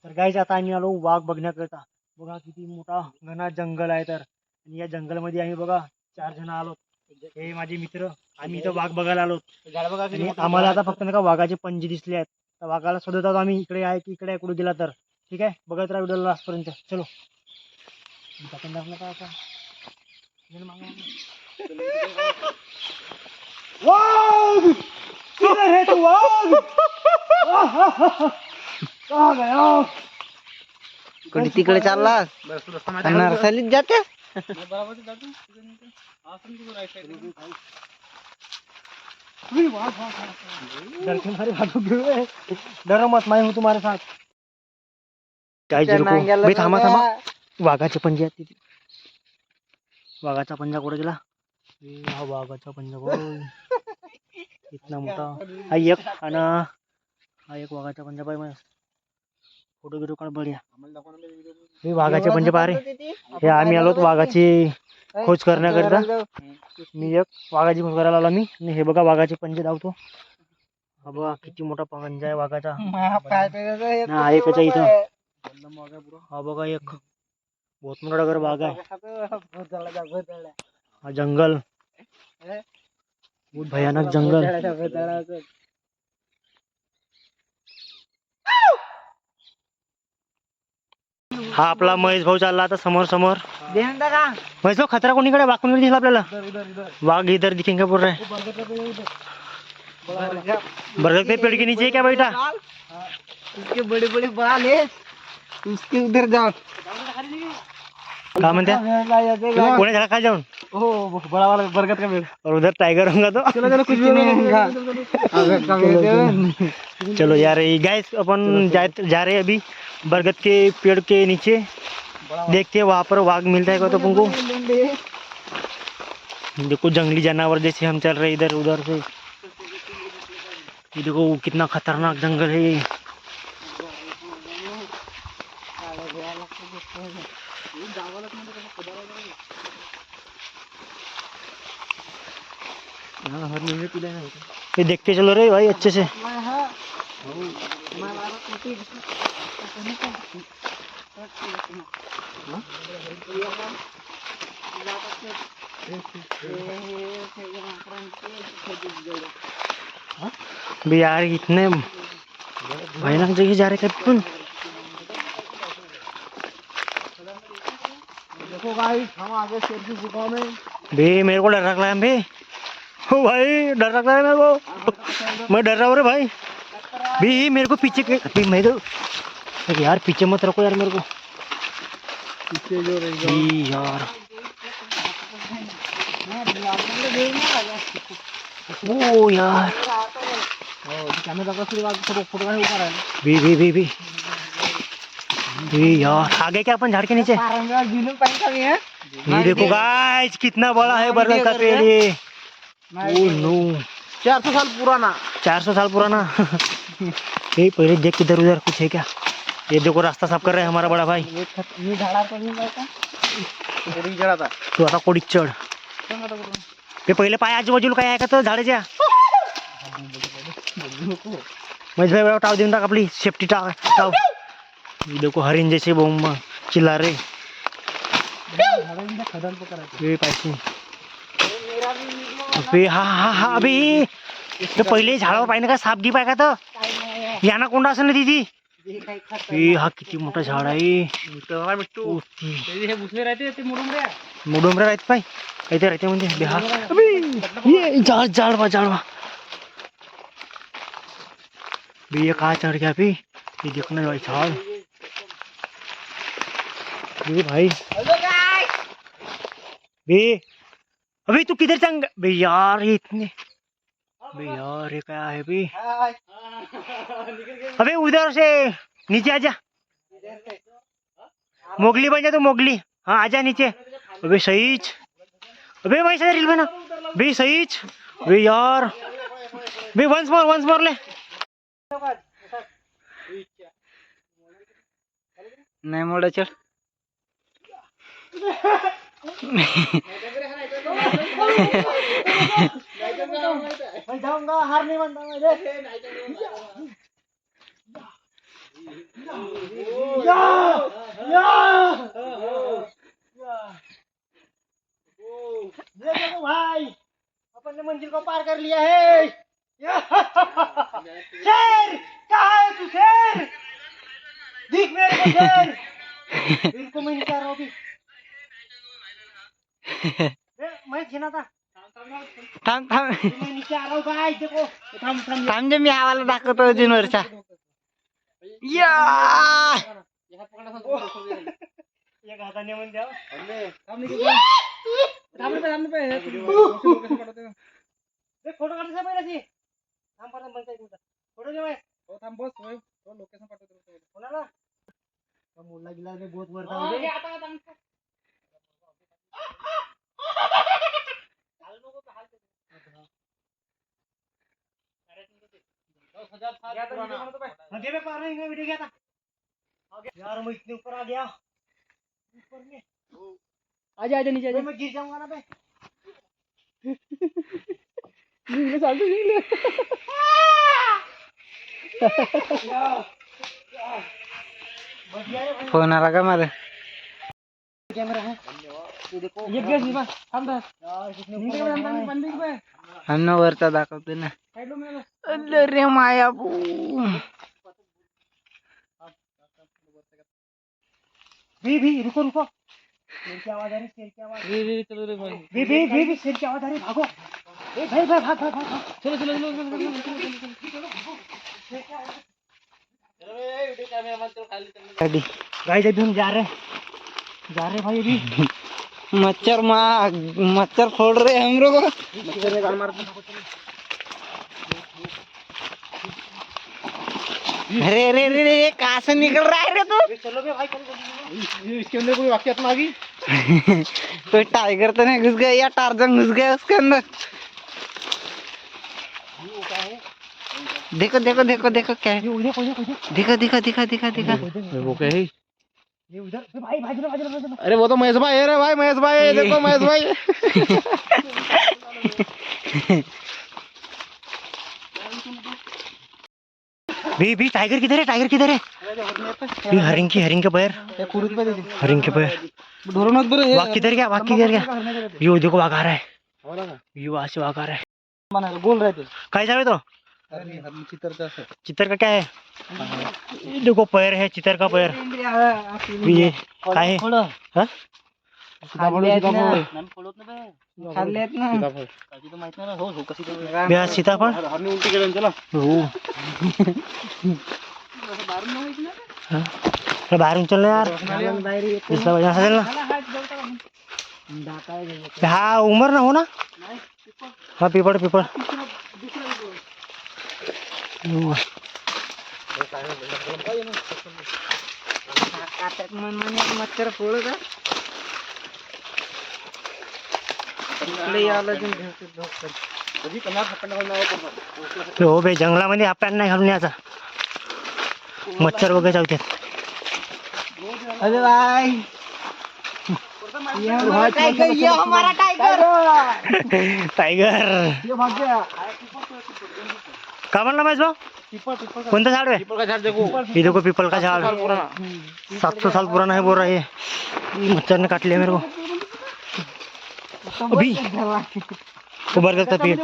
तर गाईज आता आम्ही आलो वाघ बघण्याकरता. बघा किती मोठा घना जंगल आहे. तर आणि या जंगलमध्ये आम्ही बघा 4 जण आलो. हे माझे मित्र. आम्ही इथं वाघ बघायला आलो. आणि आम्हाला आता फक्त नाही का वाघाचे पंजे दिसले आहेत. तर वाघाला शोधत आहोत आम्ही. इकडे आहे की इकडे आहे, कुठे गेला तर. ठीक आहे, बघत राहा व्हिडिओला लास्टपर्यंत. चलो. वाघ किधर है तू वाघ? कहाँ गया? कुठे तिकडे चालला नर्सरीत जाते. डर के मारे भागो क्यों? डरो मत, मैं हूँ तुम्हारे साथ. काय जिरको थांबा थांबा. वाघाचे पंजे आहेत तिथे. वाघाचा पंजा कुठे गेला? हा वाघाचा पंजा इतना मोठा. हा एक आणि हा एक वाघाचा पंजा पाहिजे. फोटो बिटो काढ बढिया. हे वाघाचे पंजे पहा रे. हे आम्ही आलोत वाघाची खोज करण्याकरिता. मी एक वाघाची खोज करायला आलो मी. आणि हे बघा वाघाचे पंजे धावतो. हा बघा किती मोठा पंजा आहे वाघाचा. हा एकच आहे इथं. हा बघा एक बहुत मोठा डगर वाघ आहे. हा जंगल बहुत भयानक जंगल. हा आपला महेश भाऊ चालला आता समोर समोर. महेश भाऊ खतरा कोणीकडे? वाघ कोणीकडे दिसला आपल्याला? वाघ इधर दिखेंगे बोल रहे. बरगद के पेड़ के नीचे है क्या बेटा? उसके बड़े बड़े बाल है, उसके उधर जाओ. क्या म्हणते? कोने झाड़ा खा जाऊन. ओ बड़ा वाला बरगद का पेड़. और उधर टाइगर होगा तो चलो चलो कुछ भी नहीं होगा. चलो यार गाइस अपन जा रहे हैं अभी बरगद के पेड़ के नीचे. देखते हैं वहाँ पर वाघ मिलता है क्या तो अपन को. देखो जंगली जानवर जैसे हम चल रहे इधर उधर से. ये देखो कितना खतरनाक जंगल है ये. ये देखते चलो रे भाई अच्छे से. भी यार इतने भयानक जगह जा रहे थे तुम. देखो भाई हम आगे शेर की गुफा में. भी मेरे को डर लग रहा है भी. ओ भाई डर लग रहा है मेरे को. मैं डर रहा हूँ रे भाई. भी मेरे को पीछे भी मैं तो यार पीछे मत रखो यार मेरे को. पीछे जो रहेगा यार ओ यार भी यार आगे क्या अपन झाड़ के नीचे. ये देखो गाइस कितना बड़ा है बरगद का पेड़ ये. ओ नो 400 साल पुराना. 400 साल पुराना. ये पहले देख किधर उधर कुछ है क्या. ये देखो रास्ता साफ कर रहे हैं हमारा बड़ा भाई. तू आता कोडीत चढ. ते पहिले पाय आजूबाजूला काय आहे का तर झाडाच्या. महेश भाई टाव देऊन टाक आपली सेफ्टी टाव. देखो हरिण जैसे बोम चिल्ला रहे. ये पाहिजे अबे हा हा हा अबे ते पहिले झाडावर पाहिजे का साप गी पाय का तर याना कोंडा असं ना दीदी. हा किती मोठा झाड आहे. मुडुंबरे राहते पाय काही ते राहते म्हणजे बिहार. ये झाड झाडवा झाडवा भी ये कहाँ चढ़ गया अभी. ये देखना भाई झाड़. ये भाई भी अभी तू किधर चंग बे यार. ये इतने बे यार ये क्या है भी. अबे उधर से नीचे आजा. मोगली बन जा तो मोगली. हाँ आजा नीचे. अबे सहीच. अबे भाई सही रील बना बे सहीच. बे यार बे वंस मोर ले. नहीं मोड़ा चल. जाऊंगा हार नहीं मानता मैं. कर लिया है। शेर कहाँ है तू शेर? दिख मेरे को शेर। इनको मैं निकाल रहा हूँ अभी। मैं छीना था। थांब थांब मैं नीचे आ रहा हूँ भाई देखो। थांब थांब थांब जे मी आवाला दाखवतो अजूनवरचा या एक हाताने म्हणून द्या. फोटो काढायचा पहिला ती. थांब परत म्हणता येईल फोटो घे. थांब बस लोकेशन पाठवतो कोणाला. मुला गिला रे बहुत वर जाऊ दे. वीडियो घ्या आता. यार मैं इतने ऊपर आ गया. ऊपर में आजा आजा नीचे आजा. मैं गिर जाऊंगा ना बे. नीचे चालतो नीचे. फोन आला का मला कैमरा है ये देखो. ये गैस नहीं बस हम बस यार कितने ऊपर बंदी पे अन्न वरचा दाखवते ना. साइड में अरे माया बू भी रुको रुको. शेर की आवाज आ रही. शेर की आवाज. चलो रे भाई. भी शेर की आवाज आ रही. भागो. ए भाई भाग भाग भाग. चलो चलो गाड़ी गाइस अभी हम जा रहे भाई अभी. मच्छर फोड़ रहे हम लोग. अरे अरे अरे अरे कहाँ से निकल रहा है रे तू. चलो बे भाई इसके अंदर कोई वाकई आ गई. कोई टाइगर तो नहीं घुस गया या टार्जन घुस गया उसके अंदर. देखो देखो देखो देखो क्या है. देखो देखो देखो देखो देखो वो क्या है. ये उधर भाई भाई. अरे वो तो महेश भाई है रे भाई. महेश भाई देखो महेश भाई. भी टाइगर किधर है. टाइगर किधर है. ये हरिंग के पैर. हरिंग के पैर. वाघ किधर गया. वाघ किधर गया. ये देखो वाघ आ रहा है. ये वहां से वाघ आ रहा है. बोल रहे थे काय जावे तो. चितर का क्या है. ये देखो पैर है. चितर का पैर. ये काय है. हाँ? बे, आज सीताफळ. हो. हाँ? अरे बाहेरून चल ना यार. इसला वजह असेल ना. हा उमर ना हो ना. हा पिपळ पिपळ. मच्छर फोड़ का हो बे जंगलामध्ये आपल्याला नाही घालून यायचा. मच्छर वगैरे चावतात. अरे भाई ये हमारा टाइगर. टाइगर का म्हणला महेश भाऊ. कोणता झाड है. ये देखो पीपल का झाड़. 700 साल पुराना है बोल रहा है. मच्छर ने काट लिया मेरे को. अभी उभर करता पेट.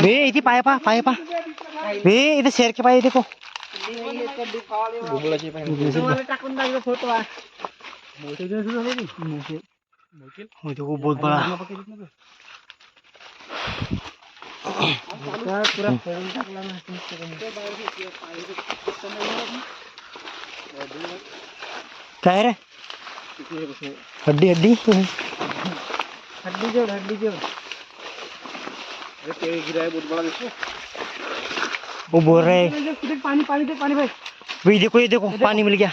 बे इथे पाय पा बे इथे शेर के पाय देखो. टाकून टाकलं फोटो. वो देखो बहुत बड़ा. पूरा फोडून टाकला ना. काय रे. हड्डी हड्डी हड्डी जोड़. वो बोल रहे हैं. पानी भाई. भाई देखो ये देखो पानी मिल गया.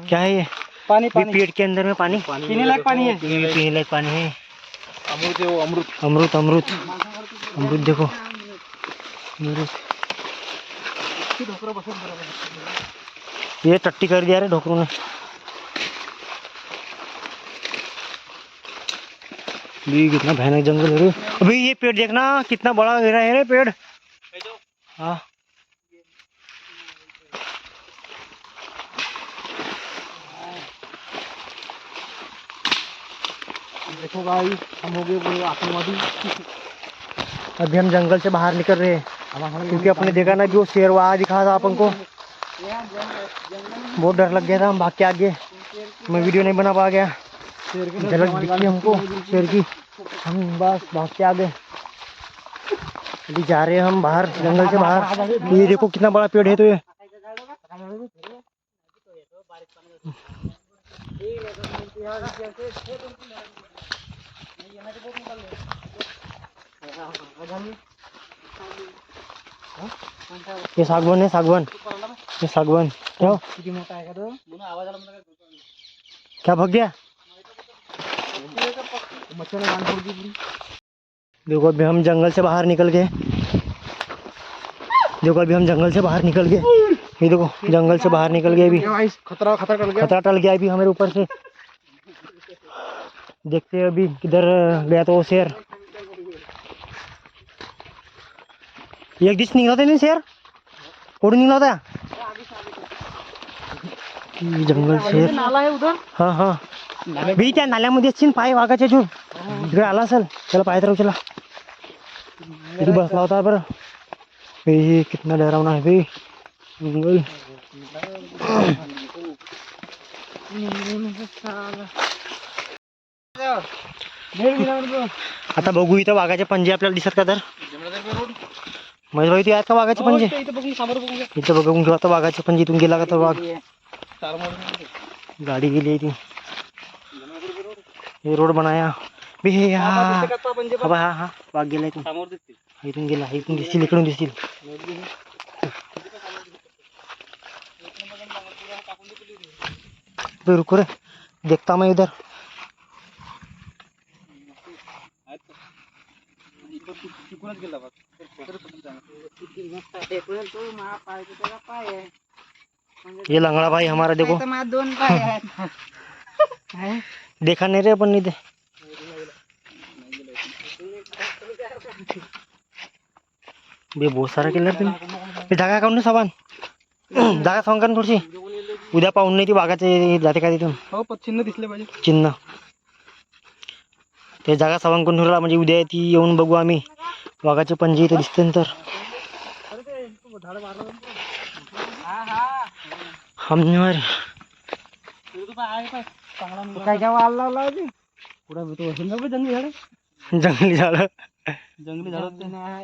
क्या है ये. पानी पेट के अंदर में पानी. पीने लायक पानी है. पीने लायक पानी है. अमृत है वो. अमृत अमृत अमृत अमृत देखो. अमृत. ये टट्टी कर दिया रे ढोकरों ने. भी कितना भयानक जंगल है रे. अभी ये पेड़ देखना कितना बड़ा गिरा है रे पेड़. हाँ देखो भाई हम हो गए पूरे आतंकवादी। अभी हम जंगल से बाहर निकल रहे हैं क्योंकि अपने देखा ना जो शेर वहाँ दिखा था अपन को, बहुत डर लग गया था। हम भाग के आगे, मैं वीडियो नहीं बना पा गया, झलक दिखी हमको शेर की। हम बस भाग के आ गए। अभी जा रहे हैं हम बाहर, जंगल से बाहर। ये देखो कितना बड़ा पेड़ है। तो ये सागवान है, सागवान। ये सागवान क्या क्या भाग गया? देखो अभी हम जंगल से बाहर निकल गए। देखो अभी हम जंगल से बाहर निकल गए। ये देखो जंगल से बाहर निकल गए। अभी खतरा खतरा टल गया। खतरा टल गया अभी हमारे ऊपर से। देखते हैं अभी किधर गया तो वो शेर। एक दिस निघला होता ना शेर, कुठून निघला होता? जंगल शेर नाला आहे उधर. हाँ हाँ भी त्या नाल्यामध्ये असतील पाय वाघाच्या जो इकडे आला असेल, त्याला पाय तर उचला. किती बसला होता बरं. हे कितना डरावना है भाई जंगल. आता बघू इथं वाघाचे पंजे आपल्याला दिसत का? तर महेश भाई तू आहेत का वाघाचे पंजे? इथं बघून घेऊ आता वाघाचे पंजे. इथून गेला का तर वाघ. गाड़ी गेली ती. ये रोड बनाया बे. हा हा वाघ गेला इथून. इथून गेला, इथून दिसतील, इकडून दिसतील. रुको रे, देखता मैं इधर. ये लंगड़ा भाई हमारा देखो. दोन पाय आहेत. देखा नहीं रे अपन नहीं दे. बे बहुत सारा केलं तुम्ही. जागा काढून सामान जागा सांग का थोडीशी. उद्या पाहून नाही ती वाघाचे जाते का तिथून. हो पण चिन्ह दिसले पाहिजे. चिन्ह ते जागा सावंग करून ठेवला म्हणजे उद्या ती येऊन बघू आम्ही. वाघाचे पंजे इथे दिसते तर. हमने काय काय वाल लावला होती. पुढे तो असेल ना बे जंगली झाड. जंगली झाड. जंगली झाड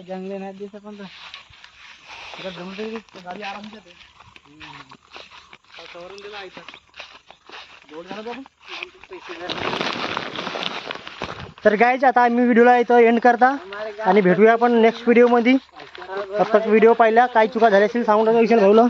जंगले नाही दिसत पण गाडी आराम देते. कवरून दिला आहे बोर्ड झाला बाबू. तर गाईज आता आम्ही व्हिडिओला इथं एंड करता आणि भेटूया आपण नेक्स्ट व्हिडिओ मध्ये. तब तक व्हिडिओ पाहिला काही चुका झाल्या असतील सांगून टाका विशाल भाऊला.